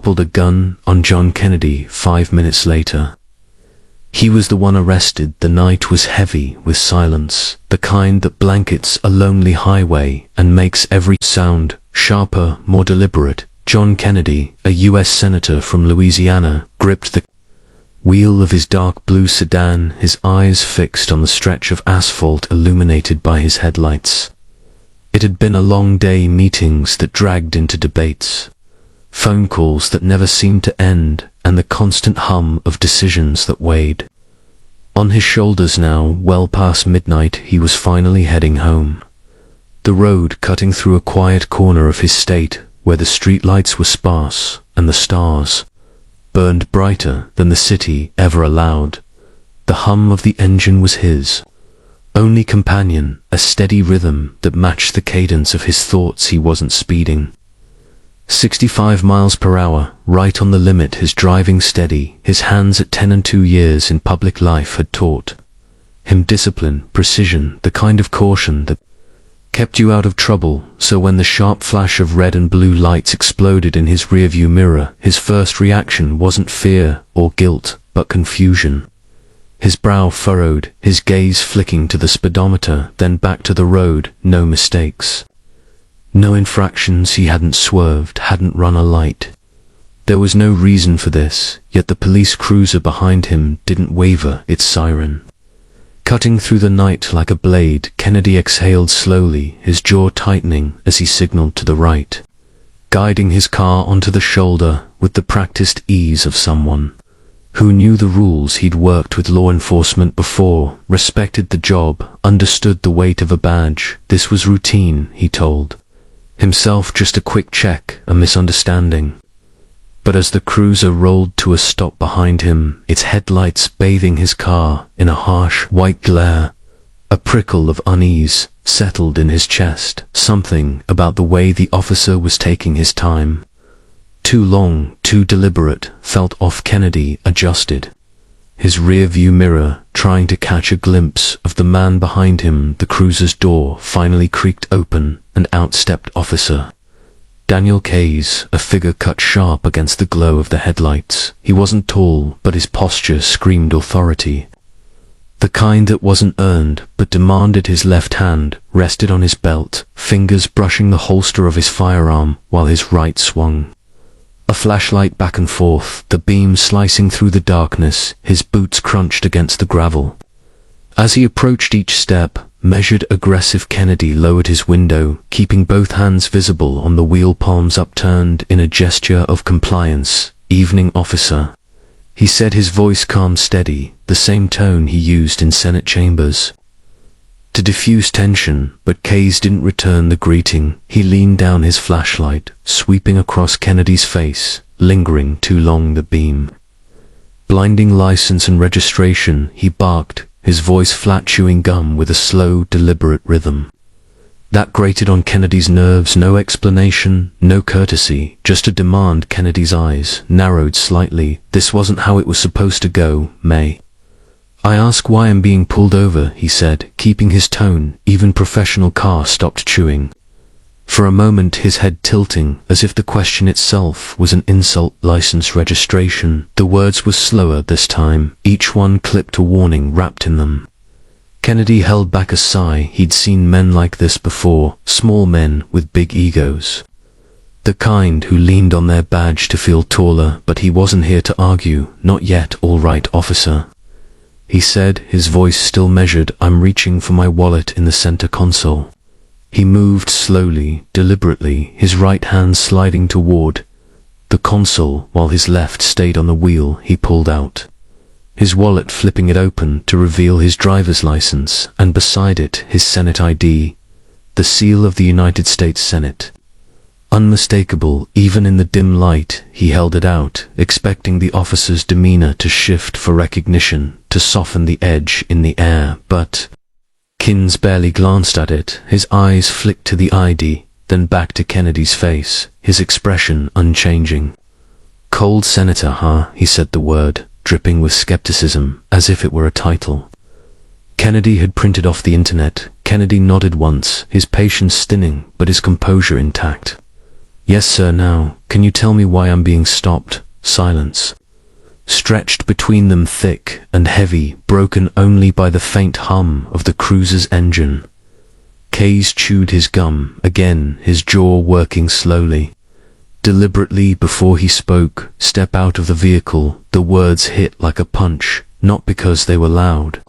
copped a gun on John Kennedy 5 minutes later. He was the one arrested. The night was heavy with silence, the kind that blankets a lonely highway and makes every sound sharper, more deliberate. John Kennedy, a U.S. Senator from Louisiana, gripped the wheel of his dark blue sedan, his eyes fixed on the stretch of asphalt illuminated by his headlights. It had been a long day, meetings that dragged into debates, phone calls that never seemed to end, and the constant hum of decisions that weighed on his shoulders. Now, well past midnight, he was finally heading home. The road cutting through a quiet corner of his state, where the streetlights were sparse and the stars burned brighter than the city ever allowed. The hum of the engine was his only companion, a steady rhythm that matched the cadence of his thoughts. He wasn't speeding. 65 miles per hour, right on the limit, his driving steady. His hands at 10 and 2 years in public life had taught him discipline, precision, the kind of caution that kept you out of trouble. So when the sharp flash of red and blue lights exploded in his rearview mirror, his first reaction wasn't fear or guilt, but confusion. His brow furrowed, his gaze flicking to the speedometer, then back to the road. No mistakes. No infractions. He hadn't swerved, hadn't run a light. There was no reason for this, yet the police cruiser behind him didn't waver its siren. Cutting through the night like a blade, Kennedy exhaled slowly, his jaw tightening as he signaled to the right, guiding his car onto the shoulder with the practiced ease of someone who knew the rules. He'd worked with law enforcement before, respected the job, understood the weight of a badge. This was routine, he told himself, just a quick check, a misunderstanding. But as the cruiser rolled to a stop behind him, its headlights bathing his car in a harsh white glare, a prickle of unease settled in his chest. Something about the way the officer was taking his time, too long, too deliberate, felt off. Kennedy adjusted his rear-view mirror, trying to catch a glimpse of the man behind him. The cruiser's door finally creaked open, and out stepped Officer Daniel Case, a figure cut sharp against the glow of the headlights. He wasn't tall, but his posture screamed authority, the kind that wasn't earned but demanded. His left hand rested on his belt, fingers brushing the holster of his firearm, while his right swung a flashlight back and forth, the beam slicing through the darkness. His boots crunched against the gravel as he approached each step. Measured, aggressive, Kennedy lowered his window, keeping both hands visible on the wheel, palms upturned in a gesture of compliance. "Evening, officer," he said, his voice calm, steady, the same tone he used in Senate chambers to diffuse tension. But Case didn't return the greeting. He leaned down, his flashlight sweeping across Kennedy's face, lingering too long. The beam blinding. "License and registration," he barked, his voice flat, chewing gum with a slow, deliberate rhythm that grated on Kennedy's nerves. No explanation, no courtesy, just a demand. Kennedy's eyes narrowed slightly. This wasn't how it was supposed to go. "May I ask why I'm being pulled over?" he said, keeping his tone even. Professional. Car stopped chewing for a moment, his head tilting as if the question itself was an insult. "License, registration." The words were slower this time, each one clipped a warning wrapped in them. Kennedy held back a sigh. He'd seen men like this before, small men with big egos, the kind who leaned on their badge to feel taller. But he wasn't here to argue, not yet. "All right, officer," he said, his voice still measured. "I'm reaching for my wallet in the center console." He moved slowly, deliberately, his right hand sliding toward the console while his left stayed on the wheel. He pulled out his wallet, flipping it open to reveal his driver's license, and beside it his Senate ID, the seal of the United States Senate. Unmistakable, even in the dim light. He held it out, expecting the officer's demeanor to shift for recognition, to soften the edge in the air, but Kins barely glanced at it. His eyes flicked to the ID, then back to Kennedy's face, his expression unchanging. "Cold senator, huh?" He said the word, dripping with skepticism, as if it were a title Kennedy had printed off the internet. Kennedy nodded once, his patience thinning, but his composure intact. Yes, sir. Now, can you tell me why I'm being stopped? Silence. Stretched between them, thick and heavy, broken only by the faint hum of the cruiser's engine. Kays chewed his gum, again, his jaw working slowly. Deliberately before he spoke, "Step out of the vehicle." The words hit like a punch, not because they were loud,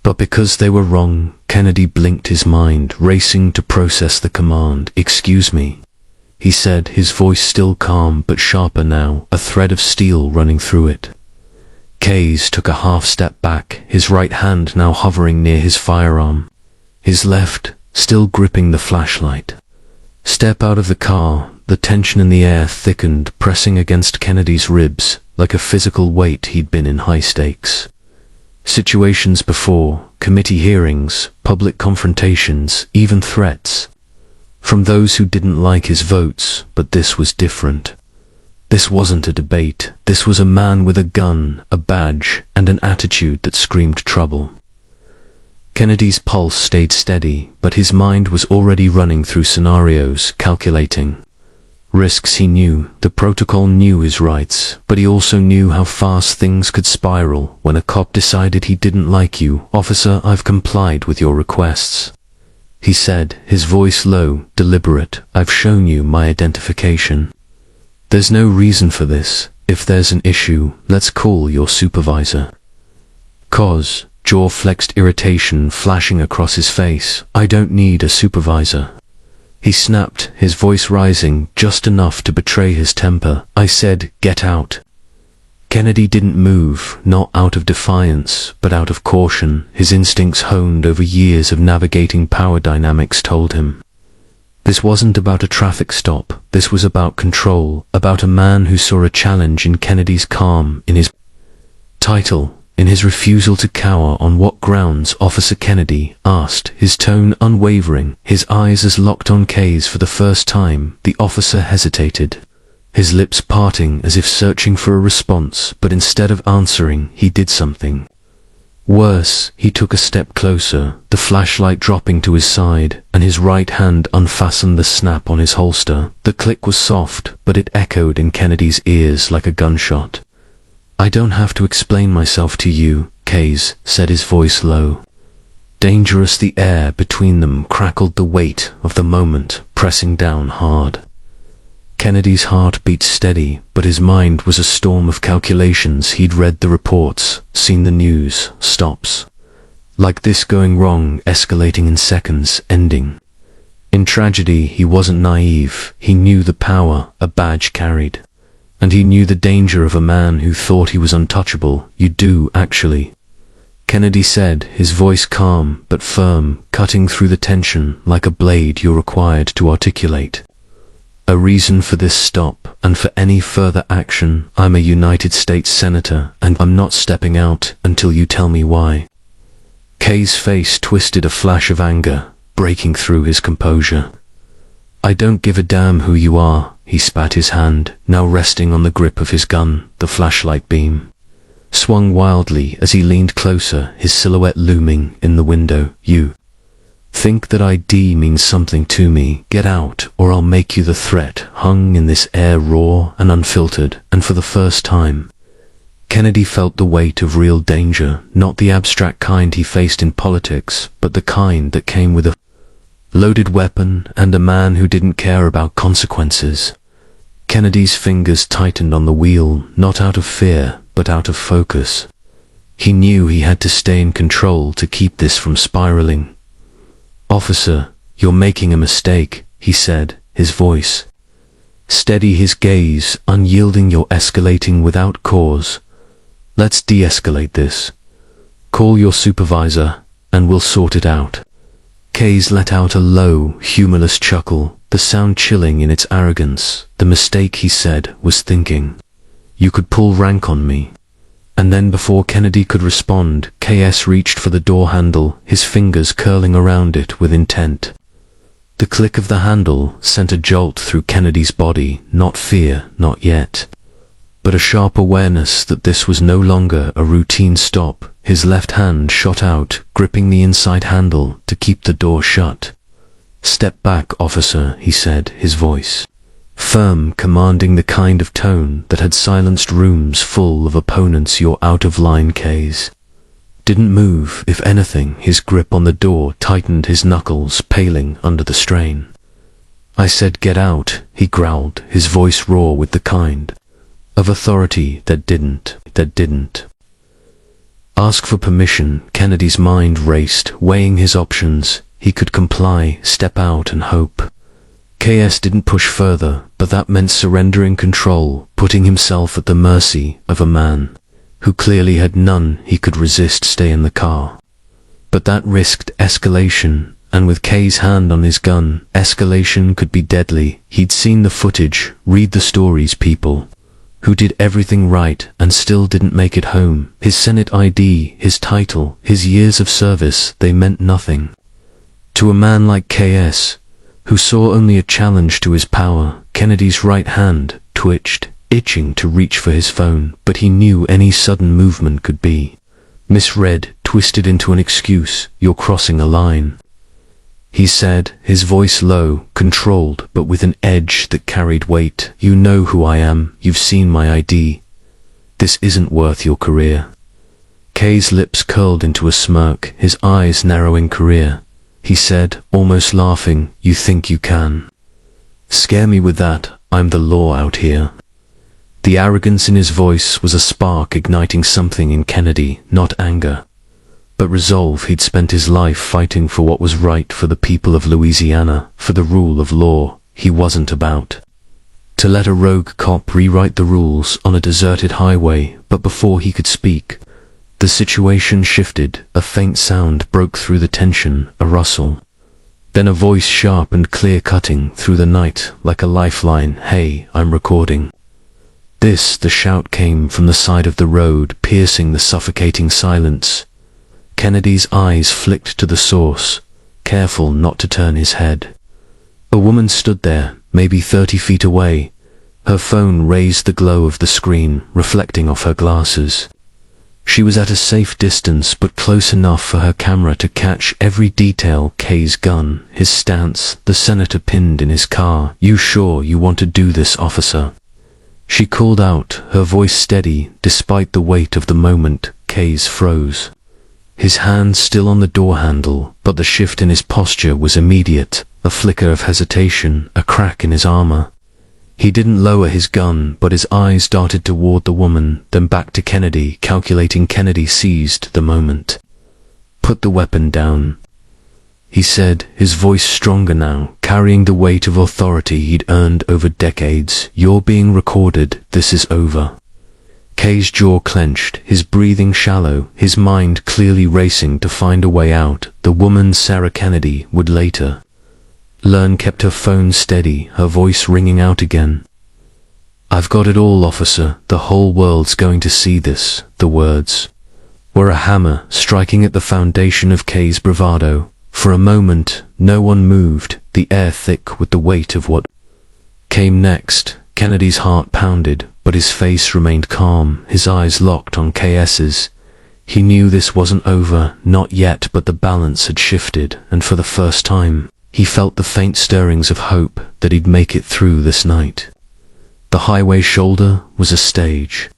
but because they were wrong. Kennedy blinked, his mind racing to process the command. "Excuse me," he said, his voice still calm but sharper now, a thread of steel running through it. Kays took a half step back, his right hand now hovering near his firearm, his left still gripping the flashlight. "Step out of the car." The tension in the air thickened, pressing against Kennedy's ribs like a physical weight. He'd been in high-stakes situations before, committee hearings, public confrontations, even threats from those who didn't like his votes, but this was different. This wasn't a debate. This was a man with a gun, a badge, and an attitude that screamed trouble. Kennedy's pulse stayed steady, but his mind was already running through scenarios, calculating risks. He knew, the protocol knew his rights, but he also knew how fast things could spiral when a cop decided he didn't like you. "Officer, I've complied with your requests," he said, his voice low, deliberate. "I've shown you my identification. There's no reason for this. If there's an issue, let's call your supervisor." Cos, jaw flexed, irritation flashing across his face. "I don't need a supervisor," he snapped, his voice rising just enough to betray his temper. "I said, get out." Kennedy didn't move, not out of defiance, but out of caution. His instincts, honed over years of navigating power dynamics, told him this wasn't about a traffic stop. This was about control, about a man who saw a challenge in Kennedy's calm, in his title, in his refusal to cower. "On what grounds, Officer?" Kennedy asked, his tone unwavering, his eyes as locked on Kays for the first time. The officer hesitated, his lips parting as if searching for a response, but instead of answering, he did something worse. He took a step closer, the flashlight dropping to his side, and his right hand unfastened the snap on his holster. The click was soft, but it echoed in Kennedy's ears like a gunshot. "I don't have to explain myself to you," Kays said, his voice low. Dangerous, the air between them crackled, the weight of the moment pressing down hard. Kennedy's heart beat steady, but his mind was a storm of calculations. He'd read the reports, seen the news, stops like this going wrong, escalating in seconds, ending in tragedy. He wasn't naive. He knew the power a badge carried, and he knew the danger of a man who thought he was untouchable. "You do, actually," Kennedy said, his voice calm but firm, cutting through the tension like a blade. "You're required to articulate a reason for this stop, and for any further action. I'm a United States Senator, and I'm not stepping out until you tell me why." Kay's face twisted, a flash of anger breaking through his composure. "I don't give a damn who you are," he spat, his hand now resting on the grip of his gun. The flashlight beam swung wildly as he leaned closer, his silhouette looming in the window. "You think that ID means something to me? Get out, or I'll make you." The threat hung in this air, raw and unfiltered, and for the first time, Kennedy felt the weight of real danger, not the abstract kind he faced in politics, but the kind that came with a loaded weapon and a man who didn't care about consequences. Kennedy's fingers tightened on the wheel, not out of fear, but out of focus. He knew he had to stay in control to keep this from spiraling. "Officer, you're making a mistake," he said, his voice steady, his gaze unyielding. "You're escalating without cause. Let's de-escalate this. Call your supervisor, and we'll sort it out." Kays let out a low, humorless chuckle, the sound chilling in its arrogance. "The mistake," he said, "was thinking you could pull rank on me." And then, before Kennedy could respond, KS reached for the door handle, his fingers curling around it with intent. The click of the handle sent a jolt through Kennedy's body, not fear, not yet, but a sharp awareness that this was no longer a routine stop. His left hand shot out, gripping the inside handle to keep the door shut. "Step back, officer," he said, his voice firm, commanding, the kind of tone that had silenced rooms full of opponents. "You're out of line." Kays didn't move. If anything, his grip on the door tightened, his knuckles paling under the strain. "I said get out," he growled, his voice raw with the kind of authority that didn't ask for permission. Kennedy's mind raced, weighing his options. He could comply, step out, and hope. KS didn't push further, but that meant surrendering control, putting himself at the mercy of a man who clearly had none. He could resist, stay in the car. But that risked escalation, and with Kay's hand on his gun, escalation could be deadly. He'd seen the footage, read the stories, people who did everything right and still didn't make it home. His Senate ID, his title, his years of service, they meant nothing to a man like KS, who saw only a challenge to his power. Kennedy's right hand twitched, itching to reach for his phone, but he knew any sudden movement could be misread, twisted into an excuse. "You're crossing a line," he said, his voice low, controlled, but with an edge that carried weight. "You know who I am, you've seen my ID. This isn't worth your career." Kay's lips curled into a smirk, his eyes narrowing. "Career," he said, almost laughing. "You think you can scare me with that? I'm the law out here." The arrogance in his voice was a spark igniting something in Kennedy, not anger, but resolve. He'd spent his life fighting for what was right, for the people of Louisiana, for the rule of law. He wasn't about to let a rogue cop rewrite the rules on a deserted highway. But before he could speak, the situation shifted. A faint sound broke through the tension, a rustle. Then a voice, sharp and clear, cutting through the night like a lifeline. "Hey, I'm recording this." The shout came from the side of the road, piercing the suffocating silence. Kennedy's eyes flicked to the source, careful not to turn his head. A woman stood there, maybe 30 feet away. Her phone raised, the glow of the screen reflecting off her glasses. She was at a safe distance, but close enough for her camera to catch every detail. Kay's gun, his stance, the senator pinned in his car. "You sure you want to do this, officer?" she called out, her voice steady despite the weight of the moment. Kay's froze, his hand still on the door handle, but the shift in his posture was immediate. A flicker of hesitation, a crack in his armor. He didn't lower his gun, but his eyes darted toward the woman, then back to Kennedy, calculating. Kennedy seized the moment. "Put the weapon down," he said, his voice stronger now, carrying the weight of authority he'd earned over decades. "You're being recorded. This is over." Kay's jaw clenched, his breathing shallow, his mind clearly racing to find a way out. The woman, Sarah Kennedy, would later learn, kept her phone steady, her voice ringing out again. "I've got it all, officer. The whole world's going to see this." The words were a hammer striking at the foundation of Kay's bravado. For a moment, no one moved, the air thick with the weight of what came next. Kennedy's heart pounded, but his face remained calm, his eyes locked on KS's. He knew this wasn't over, not yet, but the balance had shifted, and for the first time, he felt the faint stirrings of hope that he'd make it through this night. The highway shoulder was a stage,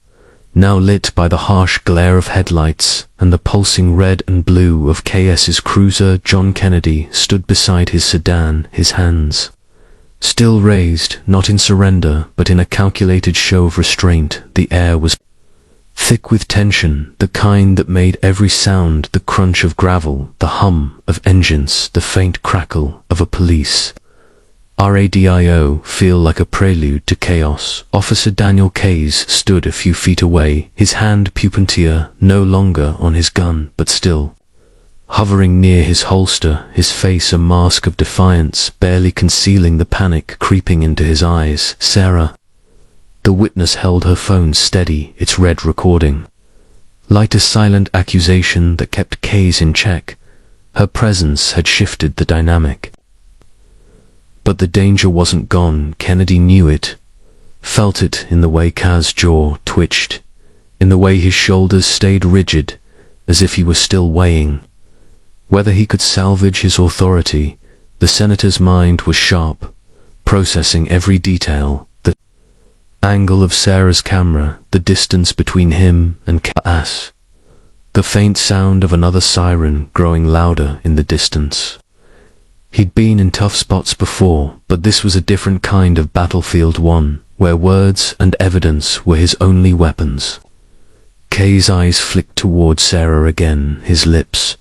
now lit by the harsh glare of headlights and the pulsing red and blue of KS's cruiser. John Kennedy stood beside his sedan, his hands still raised, not in surrender, but in a calculated show of restraint. The air was thick with tension, the kind that made every sound, the crunch of gravel, the hum of engines, the faint crackle of a police radio, feel like a prelude to chaos. Officer Daniel Kays stood a few feet away, his hand puppeteer no longer on his gun, but still hovering near his holster, his face a mask of defiance, barely concealing the panic creeping into his eyes. "Sarah." The witness held her phone steady, its red recording light a silent accusation that kept Kays in check. Her presence had shifted the dynamic. But the danger wasn't gone. Kennedy knew it, felt it in the way Kaz's jaw twitched, in the way his shoulders stayed rigid, as if he were still weighing whether he could salvage his authority. The senator's mind was sharp, processing every detail, the angle of Sarah's camera, the distance between him and Cass, the faint sound of another siren growing louder in the distance. He'd been in tough spots before, but this was a different kind of battlefield, one where words and evidence were his only weapons. Kay's eyes flicked toward Sarah again, his lips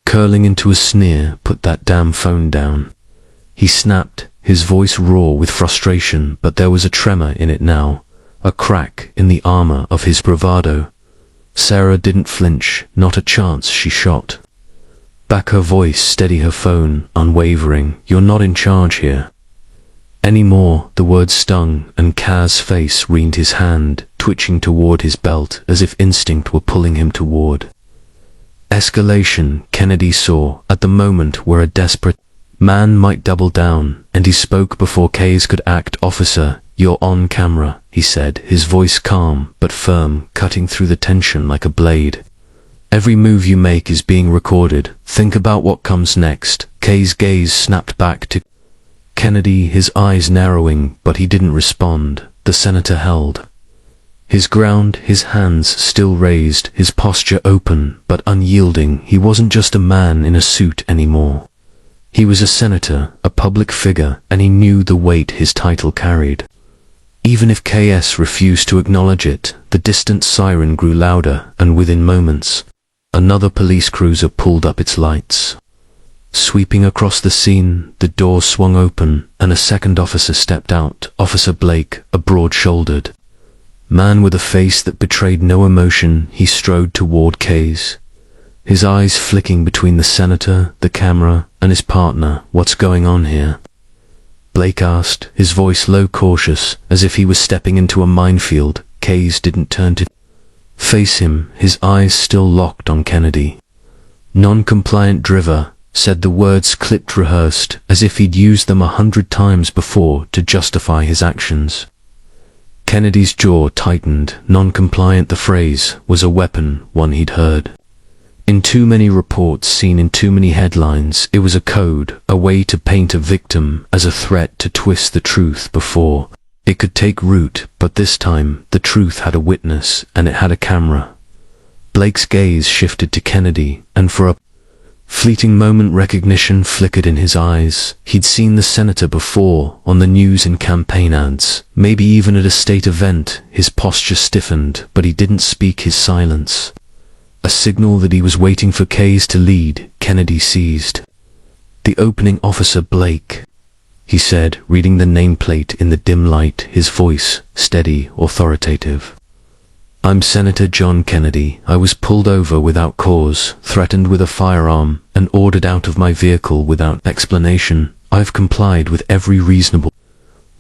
curling into a sneer. "Put that damn phone down," he snapped, his voice raw with frustration, but there was a tremor in it now, a crack in the armor of his bravado. Sarah didn't flinch, not a chance. She shot back, her voice steady, her phone unwavering. "You're not in charge here anymore." The words stung, and Kaz's face reamed, his hand twitching toward his belt as if instinct were pulling him toward escalation. Kennedy saw at the moment where a desperate man might double down, and he spoke before Kays could act. "Officer, you're on camera," he said, his voice calm but firm, cutting through the tension like a blade. "Every move you make is being recorded. Think about what comes next." Kays' gaze snapped back to Kennedy, his eyes narrowing, but he didn't respond. The senator held his ground, his hands still raised, his posture open but unyielding. He wasn't just a man in a suit anymore. He was a senator, a public figure, and he knew the weight his title carried. Even if KS refused to acknowledge it, the distant siren grew louder, and within moments, another police cruiser pulled up its lights. Sweeping across the scene, the door swung open, and a second officer stepped out. Officer Blake, a broad-shouldered man with a face that betrayed no emotion. He strode toward Kays, his eyes flicking between the senator, the camera, and his partner. "What's going on here?" Blake asked, his voice low, cautious, as if he was stepping into a minefield. Kays didn't turn to face him, his eyes still locked on Kennedy. "Non-compliant driver," said, the words clipped, rehearsed, as if he'd used them 100 times before to justify his actions. Kennedy's jaw tightened. Non-compliant, the phrase was a weapon, one he'd heard in too many reports, seen in too many headlines. It was a code, a way to paint a victim as a threat, to twist the truth before it could take root. But this time, the truth had a witness, and it had a camera. Blake's gaze shifted to Kennedy, and for a fleeting moment recognition flickered in his eyes. He'd seen the senator before, on the news, in campaign ads, maybe even at a state event. His posture stiffened, but he didn't speak. His silence, a signal that he was waiting for Kays to lead. Kennedy seized the opening. "Officer Blake," he said, reading the nameplate in the dim light, his voice steady, authoritative. "I'm Senator John Kennedy. I was pulled over without cause, threatened with a firearm, and ordered out of my vehicle without explanation. I've complied with every reasonable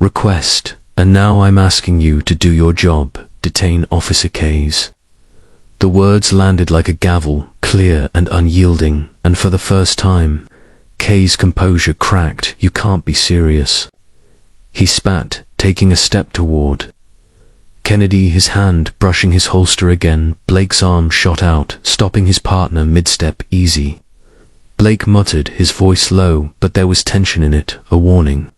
request, and now I'm asking you to do your job. Detain Officer Kays." The words landed like a gavel, clear and unyielding, and for the first time, Kays' composure cracked. "You can't be serious," he spat, taking a step toward Kennedy, his hand brushing his holster again. Blake's arm shot out, stopping his partner mid-step. "Easy." Blake muttered, his voice low, but there was tension in it, a warning.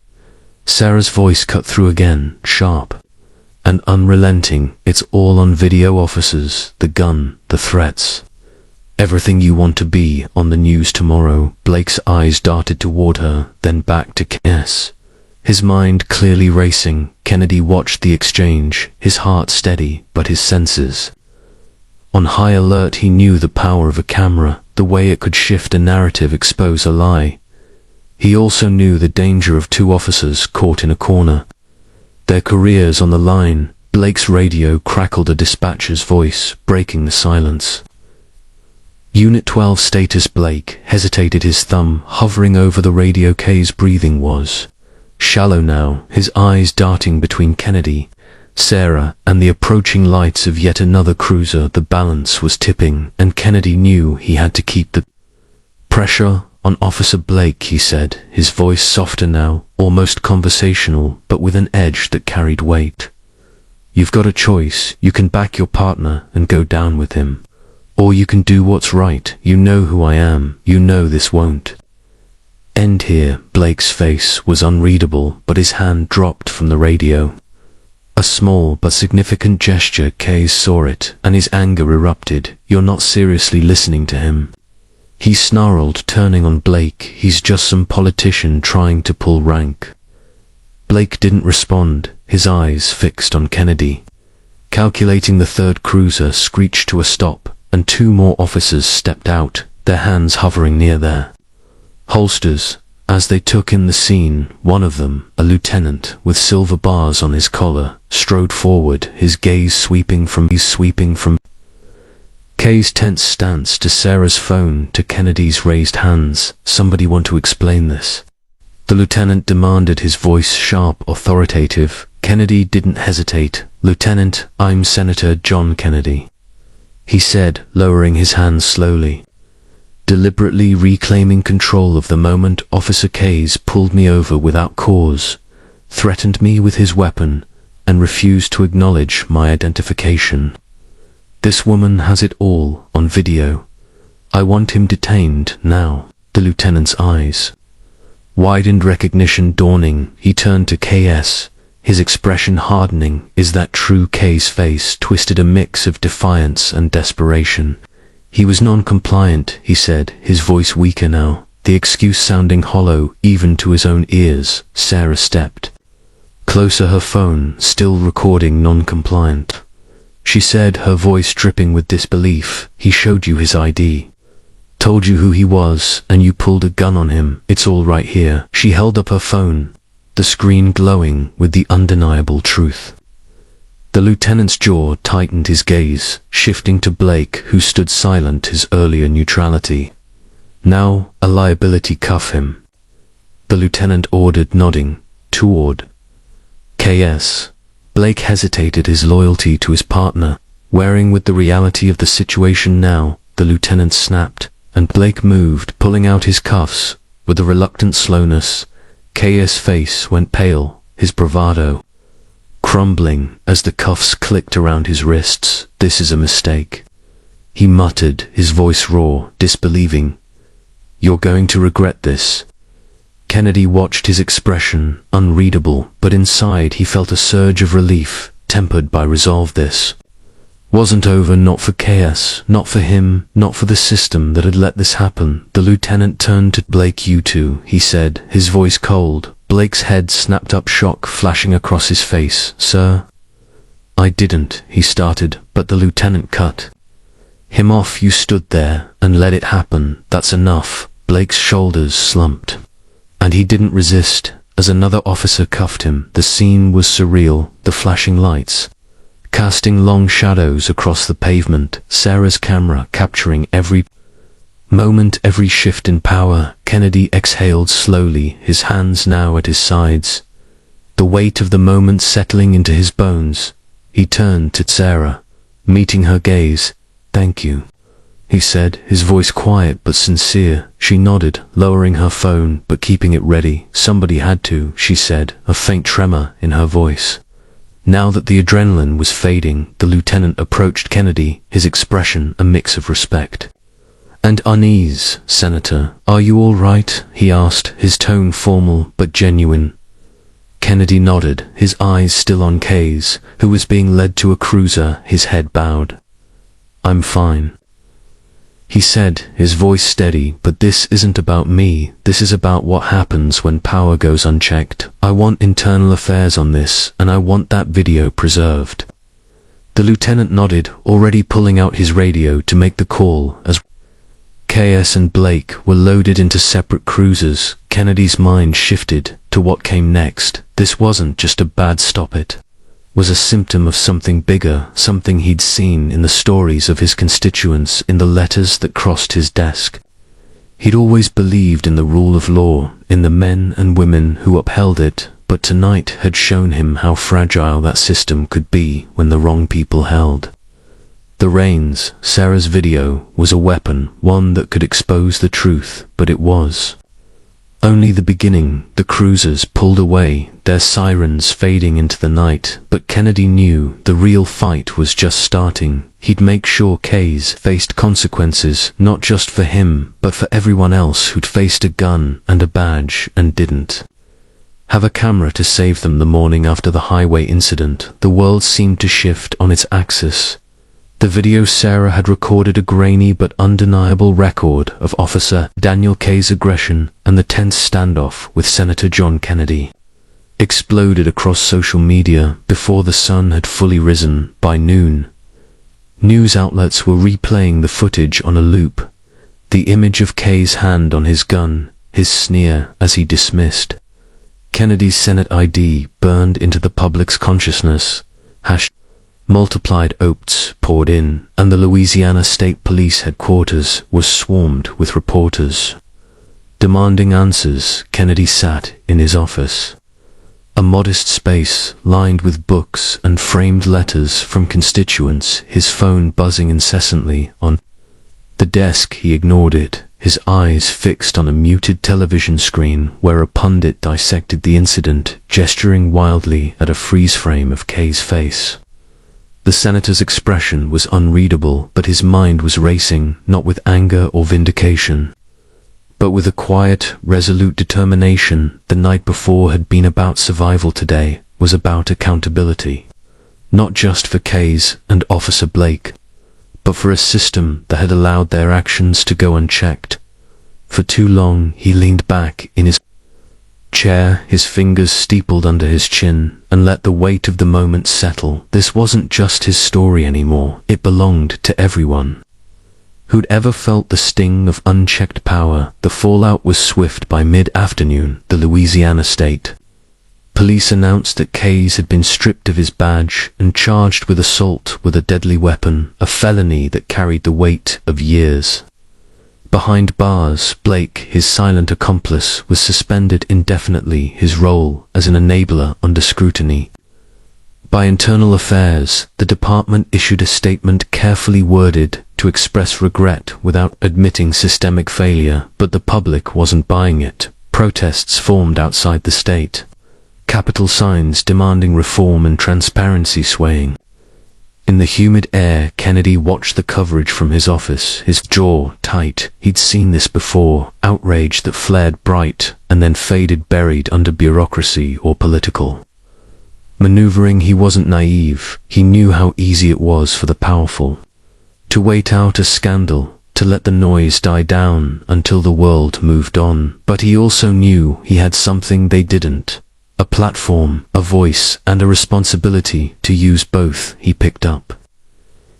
Sarah's voice cut through again, sharp and unrelenting. "It's all on video, officers. The gun, the threats, everything you want to be on the news tomorrow." Blake's eyes darted toward her, then back to Cass, his mind clearly racing. Kennedy watched the exchange, his heart steady, but his senses on high alert. He knew the power of a camera, the way it could shift a narrative, expose a lie. He also knew the danger of two officers caught in a corner, their careers on the line. Blake's radio crackled, a dispatcher's voice breaking the silence. "Unit 12 status." Blake hesitated, his thumb hovering over the radio. Kay's breathing was shallow now, his eyes darting between Kennedy, Sarah, and the approaching lights of yet another cruiser. The balance was tipping, and Kennedy knew he had to keep the pressure on. "Officer Blake," he said, his voice softer now, almost conversational, but with an edge that carried weight. "You've got a choice. You can back your partner and go down with him, or you can do what's right. You know who I am. You know this won't End here. Blake's face was unreadable, but his hand dropped from the radio. A small but significant gesture. Case saw it, and his anger erupted. You're not seriously listening to him. He snarled, turning on Blake. He's just some politician trying to pull rank. Blake didn't respond, his eyes fixed on Kennedy. Calculating, the third cruiser screeched to a stop, and two more officers stepped out, their hands hovering near their holsters. As they took in the scene, one of them, a lieutenant with silver bars on his collar, strode forward, his gaze sweeping from Kay's tense stance to Sarah's phone to Kennedy's raised hands. Somebody want to explain this? The lieutenant demanded, his voice sharp, authoritative. Kennedy didn't hesitate. Lieutenant, I'm Senator John Kennedy, he said, lowering his hands slowly. Deliberately reclaiming control of the moment, Officer Kayes pulled me over without cause, threatened me with his weapon, and refused to acknowledge my identification. This woman has it all on video. I want him detained now. The lieutenant's eyes widened, recognition dawning. He turned to KS, his expression hardening. Is that true? Kay's face twisted, a mix of defiance and desperation. He was non-compliant, he said, his voice weaker now, the excuse sounding hollow even to his own ears. Sarah stepped closer, her phone still recording. Non-compliant, she said, her voice dripping with disbelief. He showed you his ID, told you who he was, and you pulled a gun on him. It's all right here. She held up her phone, the screen glowing with the undeniable truth. The lieutenant's jaw tightened, his gaze shifting to Blake, who stood silent, his earlier neutrality now a liability. Cuff him, the lieutenant ordered, nodding toward KS. Blake hesitated, his loyalty to his partner wearing with the reality of the situation now. The lieutenant snapped, and Blake moved, pulling out his cuffs with a reluctant slowness. KS' face went pale, his bravado crumbling as the cuffs clicked around his wrists. This is a mistake, he muttered, his voice raw, disbelieving. You're going to regret this. Kennedy watched his expression, unreadable, but inside he felt a surge of relief, tempered by resolve. This wasn't over, not for KS, not for him, not for the system that had let this happen. The lieutenant turned to Blake. You two, he said, his voice cold. Blake's head snapped up, shock flashing across his face. Sir, I didn't, he started, but the lieutenant cut him off. You stood there and let it happen. That's enough. Blake's shoulders slumped, and he didn't resist as another officer cuffed him. The scene was surreal, the flashing lights casting long shadows across the pavement, Sarah's camera capturing every moment, every shift in power. Kennedy exhaled slowly, his hands now at his sides, the weight of the moment settling into his bones. He turned to Sarah, meeting her gaze. Thank you, he said, his voice quiet but sincere. She nodded, lowering her phone but keeping it ready. Somebody had to, she said, a faint tremor in her voice. Now that the adrenaline was fading, the lieutenant approached Kennedy, his expression a mix of respect and unease. Senator, are you all right? He asked, his tone formal but genuine. Kennedy nodded, his eyes still on Kayes, who was being led to a cruiser, his head bowed. I'm fine, he said, his voice steady. But this isn't about me. This is about what happens when power goes unchecked. I want internal affairs on this, and I want that video preserved. The lieutenant nodded, already pulling out his radio to make the call as KS and Blake were loaded into separate cruisers. Kennedy's mind shifted to what came next. This wasn't just a bad stop, it was a symptom of something bigger, something he'd seen in the stories of his constituents, in the letters that crossed his desk. He'd always believed in the rule of law, in the men and women who upheld it, but tonight had shown him how fragile that system could be when the wrong people held the reins. Sarah's video was a weapon, one that could expose the truth, but it was Only the beginning. The cruisers pulled away, their sirens fading into the night, but Kennedy knew the real fight was just starting. He'd make sure Kay's faced consequences, not just for him, but for everyone else who'd faced a gun and a badge and didn't have a camera to save them. The morning after the highway incident, the world seemed to shift on its axis. The video Sarah had recorded a grainy but undeniable record of Officer Daniel Kay's aggression and the tense standoff with Senator John Kennedy exploded across social media before the sun had fully risen. By noon, news outlets were replaying the footage on a loop. The image of Kay's hand on his gun, his sneer as he dismissed Kennedy's Senate ID burned into the public's consciousness. Multiplied oats poured in, and the Louisiana State Police headquarters was swarmed with reporters demanding answers. Kennedy sat in his office, a modest space lined with books and framed letters from constituents, his phone buzzing incessantly on the desk. He ignored it, his eyes fixed on a muted television screen where a pundit dissected the incident, gesturing wildly at a freeze frame of Kay's face. The senator's expression was unreadable, but his mind was racing, not with anger or vindication, but with a quiet, resolute determination. The night before had been about survival. Today was about accountability, not just for Kay's and Officer Blake, but for a system that had allowed their actions to go unchecked. For too long, he leaned back in his chair, his fingers steepled under his chin, and let the weight of the moment settle. This wasn't just his story anymore. It belonged to everyone who'd ever felt the sting of unchecked power. The fallout was swift. By mid-afternoon, the Louisiana State Police announced that Kay's had been stripped of his badge and charged with assault with a deadly weapon, a felony that carried the weight of years behind bars. Blake, his silent accomplice, was suspended indefinitely, his role as an enabler under scrutiny. By Internal Affairs, the department issued a statement carefully worded to express regret without admitting systemic failure, but the public wasn't buying it. Protests formed outside the state, capital signs demanding reform and transparency swaying in the humid air. Kennedy watched the coverage from his office, his jaw tight. He'd seen this before, outrage that flared bright and then faded, buried under bureaucracy or political maneuvering. He wasn't naive. He knew how easy it was for the powerful to wait out a scandal, to let the noise die down until the world moved on. But he also knew he had something they didn't: a platform, a voice, and a responsibility to use both. He picked up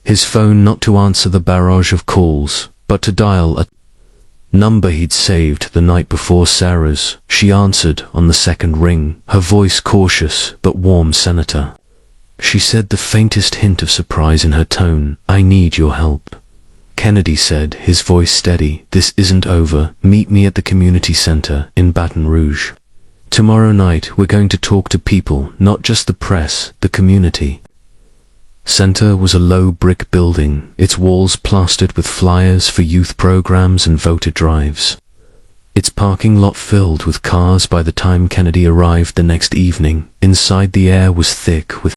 his phone, not to answer the barrage of calls, but to dial a number he'd saved the night before. Sarah's. She answered on the second ring, her voice cautious but warm. "Senator," she said, the faintest hint of surprise in her tone. "I need your help." Kennedy said, his voice steady. "This isn't over. Meet me at the community center in Baton Rouge tomorrow night. We're going to talk to people, not just the press, the community." Center was a low brick building, its walls plastered with flyers for youth programs and voter drives. Its parking lot filled with cars by the time Kennedy arrived the next evening. Inside, the air was thick with